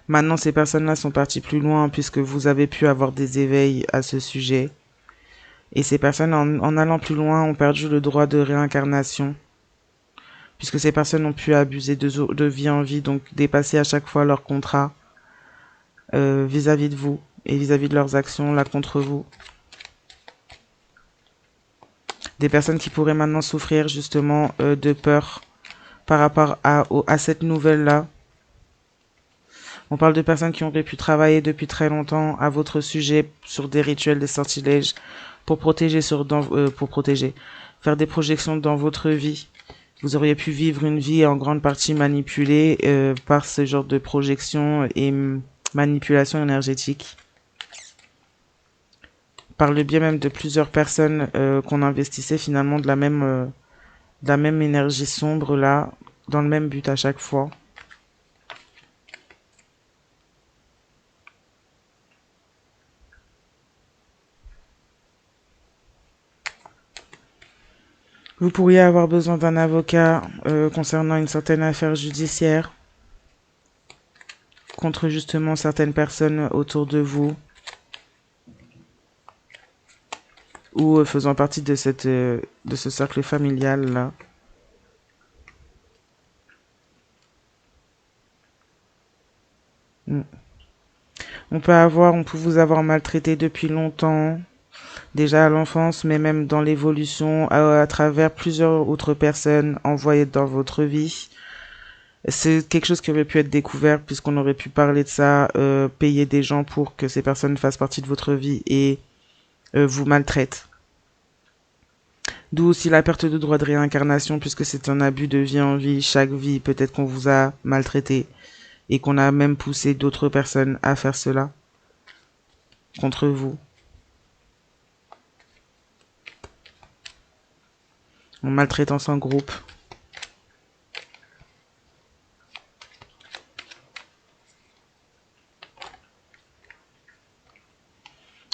Maintenant, ces personnes-là sont parties plus loin, puisque vous avez pu avoir des éveils à ce sujet. Et ces personnes, en allant plus loin, ont perdu le droit de réincarnation, puisque ces personnes ont pu abuser de vie en vie, donc dépasser à chaque fois leur contrat vis-à-vis de vous et vis-à-vis de leurs actions là contre vous. Des personnes qui pourraient maintenant souffrir justement de peur par rapport à cette nouvelle-là. On parle de personnes qui auraient pu travailler depuis très longtemps à votre sujet sur des rituels, des sortilèges, pour protéger, faire des projections dans votre vie. Vous auriez pu vivre une vie en grande partie manipulée par ce genre de projection et manipulation énergétique. Par le biais même de plusieurs personnes qu'on investissait finalement de la même énergie sombre là, dans le même but à chaque fois. Vous pourriez avoir besoin d'un avocat concernant une certaine affaire judiciaire contre justement certaines personnes autour de vous. ou faisant partie de de ce cercle familial là. Mm. On peut vous avoir maltraité depuis longtemps, déjà à l'enfance, mais même dans l'évolution, à travers plusieurs autres personnes envoyées dans votre vie. C'est quelque chose qui aurait pu être découvert puisqu'on aurait pu parler de ça, payer des gens pour que ces personnes fassent partie de votre vie et vous maltraitent. D'où aussi la perte de droit de réincarnation puisque c'est un abus de vie en vie. Chaque vie, peut-être qu'on vous a maltraité et qu'on a même poussé d'autres personnes à faire cela contre vous. En maltraitance en groupe.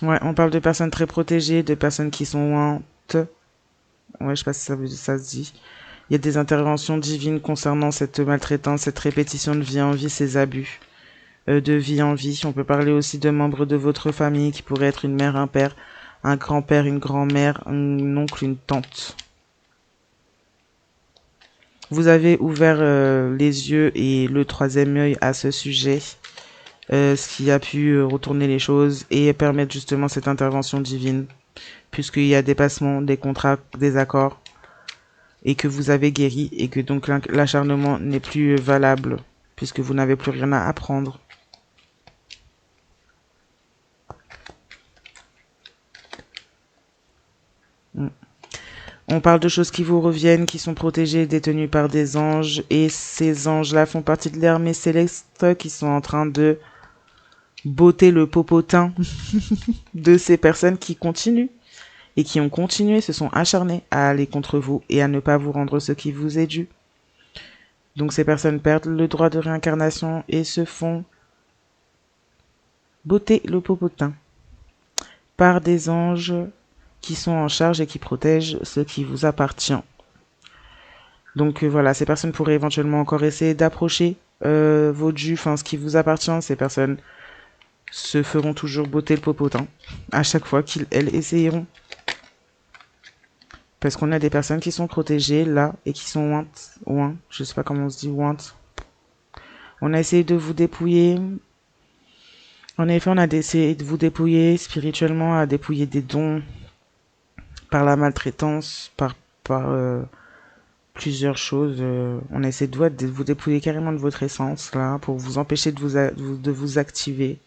Ouais, on parle de personnes très protégées, de personnes qui sont lointes. Ouais, je sais pas si ça se dit. Il y a des interventions divines concernant cette maltraitance, cette répétition de vie en vie, ces abus de vie en vie. On peut parler aussi de membres de votre famille qui pourraient être une mère, un père, un grand-père, une grand-mère, un oncle, une tante. Vous avez ouvert les yeux et le troisième œil à ce sujet, ce qui a pu retourner les choses et permettre justement cette intervention divine, puisqu'il y a des passements, des contrats, des accords, et que vous avez guéri, et que donc l'acharnement n'est plus valable, puisque vous n'avez plus rien à apprendre. Mm. On parle de choses qui vous reviennent, qui sont protégées, détenues par des anges, et ces anges-là font partie de l'armée céleste qui sont en train de botter le popotin de ces personnes qui continuent et qui ont continué, se sont acharnées à aller contre vous et à ne pas vous rendre ce qui vous est dû. Donc ces personnes perdent le droit de réincarnation et se font botter le popotin par des anges qui sont en charge et qui protègent ce qui vous appartient. Donc voilà, ces personnes pourraient éventuellement encore essayer d'approcher votre jus, enfin ce qui vous appartient. Ces personnes se feront toujours botter le popotin à chaque fois qu'elles essayeront. Parce qu'on a des personnes qui sont protégées là et qui sont ouin, je sais pas comment on se dit ouin. On a essayé de vous dépouiller. En effet, on a essayé de vous dépouiller spirituellement, à dépouiller des dons par la maltraitance, par plusieurs choses. On a essayé de vous dépouiller carrément de votre essence là pour vous empêcher de vous activer.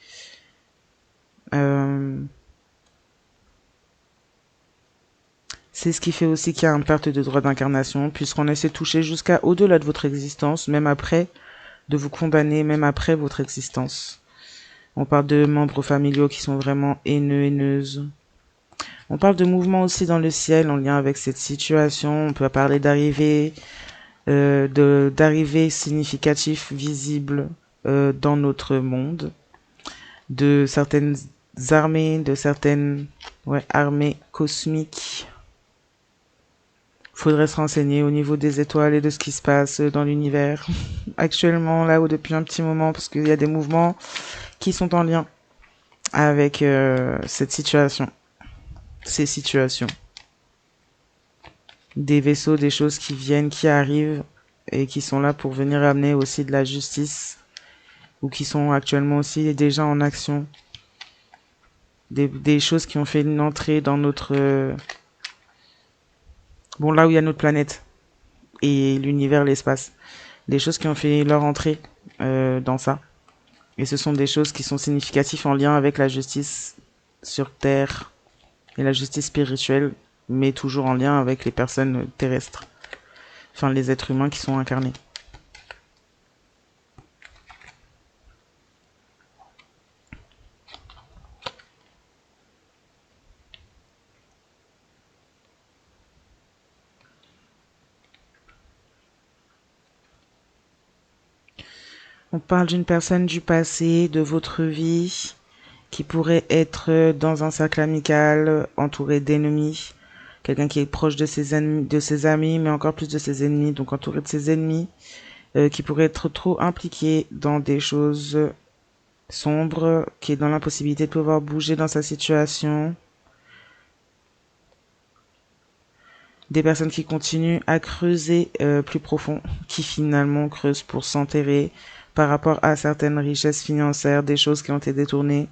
C'est ce qui fait aussi qu'il y a une perte de droit d'incarnation, puisqu'on essaie de toucher jusqu'à au-delà de votre existence, même après, de vous condamner, même après votre existence. On parle de membres familiaux qui sont vraiment haineux, haineuses. On parle de mouvements aussi dans le ciel en lien avec cette situation. On peut parler d'arrivées, d'arrivées significatives, visibles dans notre monde, de certaines armées, de certaines armées cosmiques. Faudrait se renseigner au niveau des étoiles et de ce qui se passe dans l'univers actuellement, là, ou depuis un petit moment, parce qu'il y a des mouvements qui sont en lien avec cette situation, ces situations. Des vaisseaux, des choses qui viennent, qui arrivent, et qui sont là pour venir amener aussi de la justice, ou qui sont actuellement aussi déjà en action. Des choses qui ont fait une entrée dans notre... bon, là où il y a notre planète, et l'univers, l'espace. Des choses qui ont fait leur entrée dans ça. Et ce sont des choses qui sont significatives en lien avec la justice sur Terre et la justice spirituelle, mais toujours en lien avec les personnes terrestres. Enfin, les êtres humains qui sont incarnés. On parle d'une personne du passé, de votre vie, qui pourrait être dans un cercle amical, entouré d'ennemis. Quelqu'un qui est proche de ses amis, mais encore plus de ses ennemis, donc entouré de ses ennemis, qui pourrait être trop impliqué dans des choses sombres, qui est dans l'impossibilité de pouvoir bouger dans sa situation. Des personnes qui continuent à creuser plus profond, qui finalement creusent pour s'enterrer par rapport à certaines richesses financières, des choses qui ont été détournées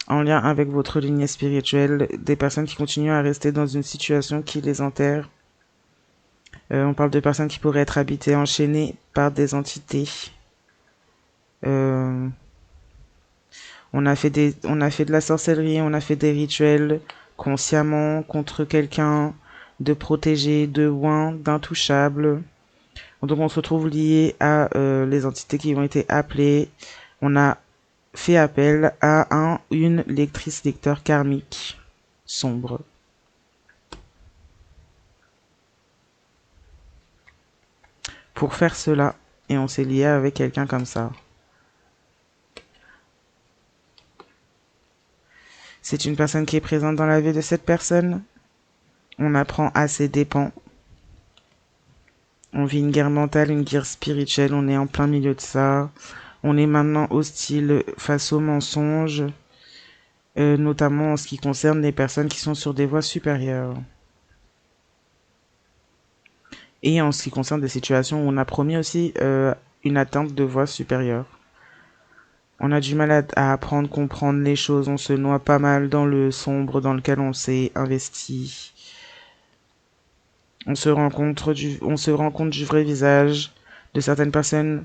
en lien avec votre lignée spirituelle, des personnes qui continuent à rester dans une situation qui les enterre. On parle de personnes qui pourraient être habitées, enchaînées par des entités. On a fait de la sorcellerie, on a fait des rituels consciemment contre quelqu'un, de protégé, de loin, d'intouchable. Donc on se retrouve lié à les entités qui ont été appelées. On a fait appel à une lectrice-lecteur karmique sombre. Pour faire cela, et on s'est lié avec quelqu'un comme ça. C'est une personne qui est présente dans la vie de cette personne. On apprend à ses dépens. On vit une guerre mentale, une guerre spirituelle. On est en plein milieu de ça. On est maintenant hostile face aux mensonges, notamment en ce qui concerne les personnes qui sont sur des voies supérieures. Et en ce qui concerne des situations où on a promis aussi une atteinte de voie supérieure. On a du mal à apprendre, comprendre les choses. On se noie pas mal dans le sombre dans lequel on s'est investi. On se rend compte du vrai visage de certaines personnes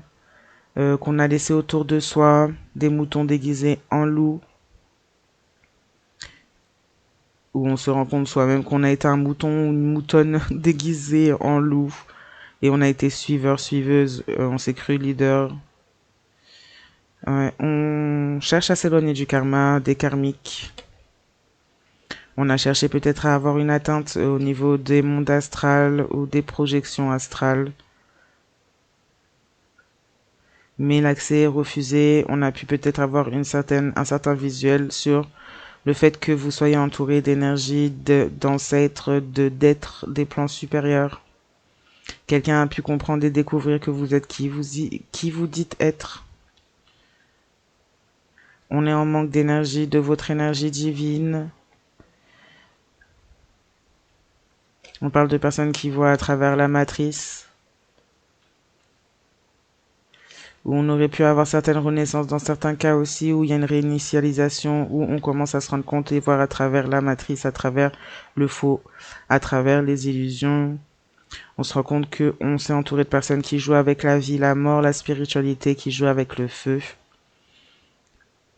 qu'on a laissées autour de soi, des moutons déguisés en loups, où on se rend compte soi-même qu'on a été un mouton ou une moutonne déguisée en loup, et on a été suiveur, suiveuse, on s'est cru leader. On cherche à s'éloigner du karma, des karmiques. On a cherché peut-être à avoir une atteinte au niveau des mondes astrales ou des projections astrales. Mais l'accès est refusé. On a pu peut-être avoir un certain visuel sur le fait que vous soyez entouré d'énergie, d'ancêtres, d'êtres des plans supérieurs. Quelqu'un a pu comprendre et découvrir que vous êtes qui vous dites être. On est en manque d'énergie, de votre énergie divine. On parle de personnes qui voient à travers la matrice. Où on aurait pu avoir certaines renaissances dans certains cas aussi, où il y a une réinitialisation, où on commence à se rendre compte et voir à travers la matrice, à travers le faux, à travers les illusions. On se rend compte qu'on s'est entouré de personnes qui jouent avec la vie, la mort, la spiritualité, qui jouent avec le feu.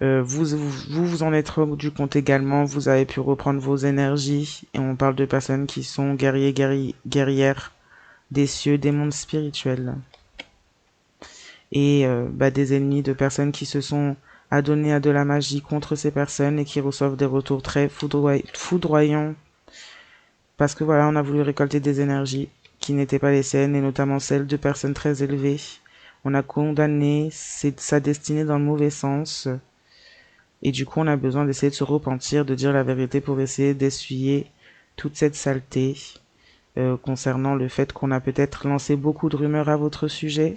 Vous en êtes rendu compte également, vous avez pu reprendre vos énergies, et on parle de personnes qui sont guerrières des cieux, des mondes spirituels. Et des ennemis, de personnes qui se sont adonnés à de la magie contre ces personnes et qui reçoivent des retours très foudroyants. Parce que voilà, on a voulu récolter des énergies qui n'étaient pas les siennes, et notamment celles de personnes très élevées. On a condamné sa destinée dans le mauvais sens. Et du coup, on a besoin d'essayer de se repentir, de dire la vérité pour essayer d'essuyer toute cette saleté concernant le fait qu'on a peut-être lancé beaucoup de rumeurs à votre sujet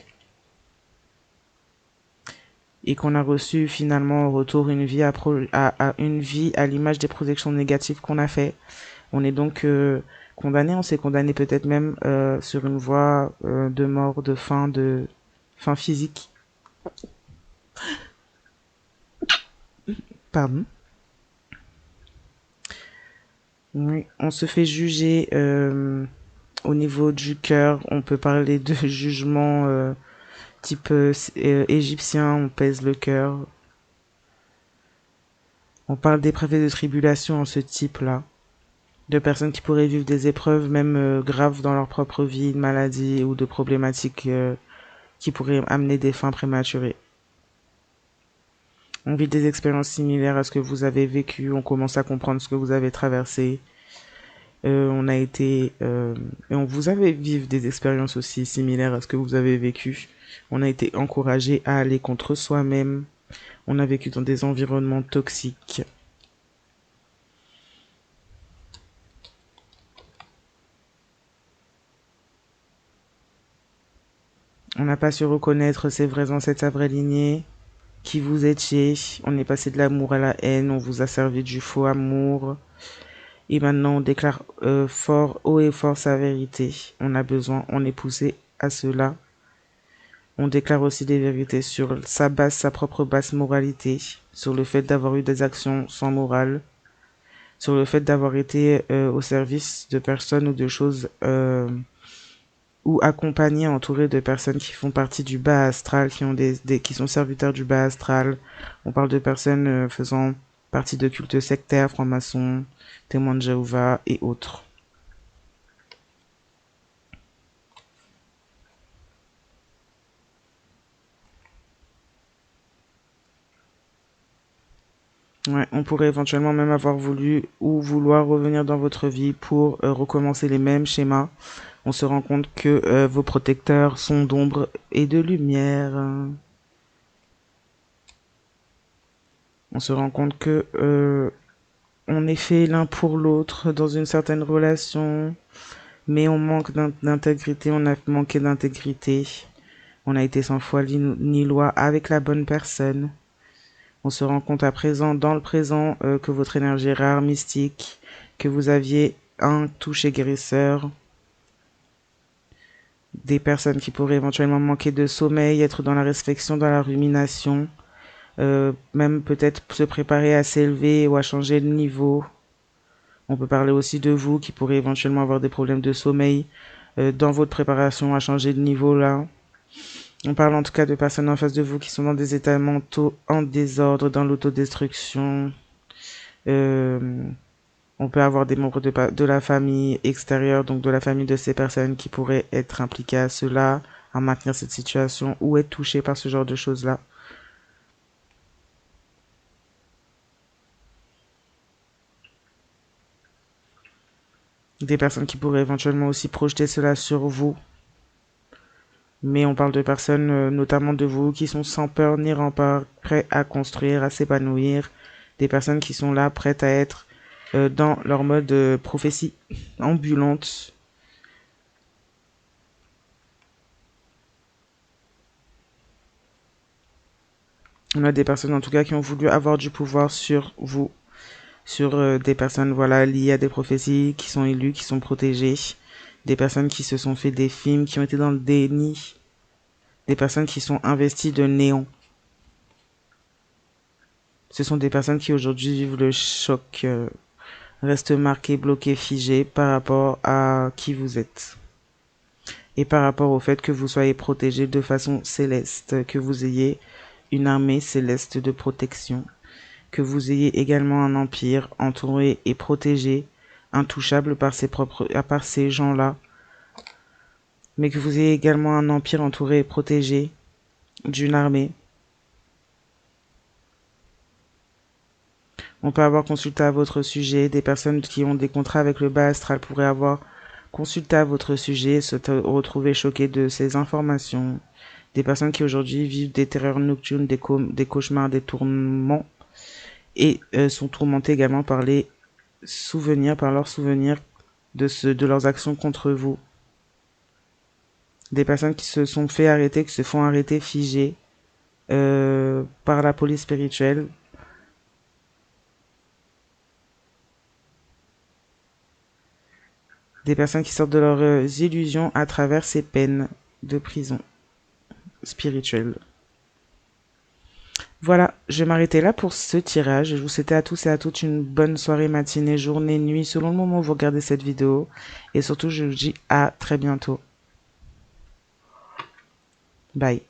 et qu'on a reçu finalement au retour une vie à l'image des projections négatives qu'on a fait. On est donc condamné, on s'est condamné peut-être même sur une voie de mort, de fin physique. Pardon. Oui, on se fait juger au niveau du cœur. On peut parler de jugement type égyptien, on pèse le cœur. On parle d'épreuves et de tribulations en ce type-là. De personnes qui pourraient vivre des épreuves même graves dans leur propre vie, de maladies ou de problématiques qui pourraient amener des fins prématurées. On vit des expériences similaires à ce que vous avez vécu, on commence à comprendre ce que vous avez traversé. On a été... et on vous avait vivre des expériences aussi similaires à ce que vous avez vécu. On a été encouragé à aller contre soi-même. On a vécu dans des environnements toxiques. On n'a pas su reconnaître ses vrais ancêtres, sa vraie lignée, qui vous étiez. On est passé de l'amour à la haine, on vous a servi du faux amour. Et maintenant, on déclare haut et fort sa vérité. On a besoin, on est poussé à cela. On déclare aussi des vérités sur sa propre basse moralité, sur le fait d'avoir eu des actions sans morale, sur le fait d'avoir été au service de personnes ou de choses ou accompagné, entouré de personnes qui font partie du bas astral, qui sont serviteurs du bas astral. On parle de personnes faisant partie de cultes sectaires, francs-maçons, témoins de Jéhovah et autres. Ouais, on pourrait éventuellement même avoir voulu ou vouloir revenir dans votre vie pour recommencer les mêmes schémas. On se rend compte que vos protecteurs sont d'ombre et de lumière. On se rend compte que on est fait l'un pour l'autre dans une certaine relation, mais on manque d'intégrité, on a manqué d'intégrité. On a été sans foi ni loi avec la bonne personne. On se rend compte à présent, dans le présent, que votre énergie est rare, mystique, que vous aviez un toucher guérisseur, des personnes qui pourraient éventuellement manquer de sommeil, être dans la réflexion, dans la rumination, même peut-être se préparer à s'élever ou à changer de niveau. On peut parler aussi de vous qui pourrez éventuellement avoir des problèmes de sommeil dans votre préparation à changer de niveau là. On parle en tout cas de personnes en face de vous qui sont dans des états mentaux en désordre, dans l'autodestruction. Euh, on peut avoir des membres de la famille extérieure, donc de la famille de ces personnes qui pourraient être impliquées à cela, à maintenir cette situation ou être touchées par ce genre de choses-là. Des personnes qui pourraient éventuellement aussi projeter cela sur vous. Mais on parle de personnes, notamment de vous, qui sont sans peur ni rempart, prêts à construire, à s'épanouir. Des personnes qui sont là, prêtes à être dans leur mode prophétie ambulante. On a des personnes, en tout cas, qui ont voulu avoir du pouvoir sur vous, sur des personnes, voilà, liées à des prophéties, qui sont élues, qui sont protégées. Des personnes qui se sont fait des films, qui ont été dans le déni. Des personnes qui sont investies de néant. Ce sont des personnes qui aujourd'hui vivent le choc, restent marquées, bloquées, figées par rapport à qui vous êtes. Et par rapport au fait que vous soyez protégé de façon céleste, que vous ayez une armée céleste de protection, que vous ayez également un empire entouré et protégé, intouchable par ces gens-là, mais que vous ayez également un empire entouré et protégé d'une armée. On peut avoir consulté à votre sujet. Des personnes qui ont des contrats avec le bas astral pourraient avoir consulté à votre sujet, se retrouver choquées de ces informations. Des personnes qui aujourd'hui vivent des terreurs nocturnes, des cauchemars, des tourments et sont tourmentées également par les souvenirs, par leurs souvenirs de leurs actions contre vous. Des personnes qui se sont fait arrêter, qui se font arrêter figées par la police spirituelle. Des personnes qui sortent de leurs illusions à travers ces peines de prison spirituelle. Voilà, je vais m'arrêter là pour ce tirage. Je vous souhaite à tous et à toutes une bonne soirée, matinée, journée, nuit, selon le moment où vous regardez cette vidéo. Et surtout, je vous dis à très bientôt. Bye.